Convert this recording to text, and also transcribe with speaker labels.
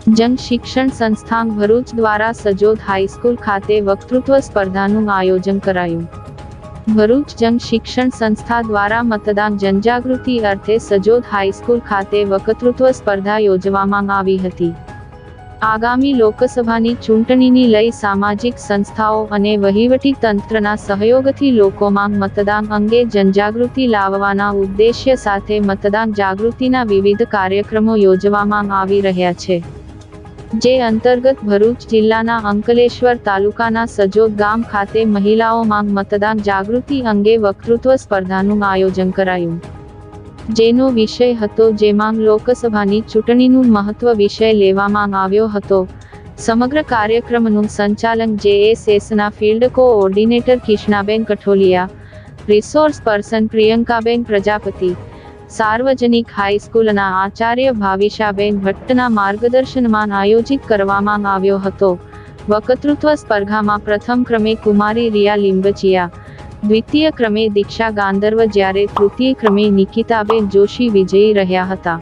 Speaker 1: જંગ શિક્ષણ સંસ્થાન ભરૂચ દ્વારા સજોદ હાઈસ્કૂલ ખાતે વક્તૃત્વ સ્પર્ધાનું આયોજન કરાયું. ભરૂચ જંગ શિક્ષણ સંસ્થા દ્વારા મતદાન જનજાગૃતિ અર્થે સજોદ હાઈસ્કૂલ ખાતે વક્તૃત્વ સ્પર્ધા યોજવામાં આવી હતી. આગામી લોકસભાની ચૂંટણીની લઈ સામાજિક સંસ્થાઓ અને વહીવટી તંત્રના સહયોગથી લોકોમાં મતદાન અંગે જનજાગૃતિ લાવવાના ઉદ્દેશ્ય સાથે મતદાન જાગૃતિના વિવિધ કાર્યક્રમો યોજવામાં આવી રહ્યા છે. જે અંતર્ગત ભરૂચ જિલ્લાના અંકલેશ્વર તાલુકાના સજોદ ગામ ખાતે મહિલાઓમાં મતદાન જાગૃતિ અંગે વક્તૃત્વ સ્પર્ધાનું આયોજન કરાયું. જેનો વિષય હતો જેમાં લોકસભાની ચૂંટણીનું મહત્વ વિષય લેવામાં આવ્યો હતો. સમગ્ર કાર્યક્રમનું સંચાલન JSSના ફિલ્ડ કોઓર્ડિનેટર કિશનાબેન કઠોલિયા, રિસોર્સ પર્સન પ્રિયંકાબેન પ્રજાપતિ, સાર્વજનિક હાઈસ્કૂલના આચાર્ય ભાવિશાબેન ભટ્ટના માર્ગદર્શનમાં આયોજિત કરવામાં આવ્યો હતો. વક્તૃત્વ સ્પર્ધામાં પ્રથમ ક્રમે કુમારી રિયા લીંબચિયા, દ્વિતીય ક્રમે દીક્ષા ગાંધર્વ જ્યારે તૃતીય ક્રમે નિકિતાબેન જોશી વિજયી રહ્યા હતા.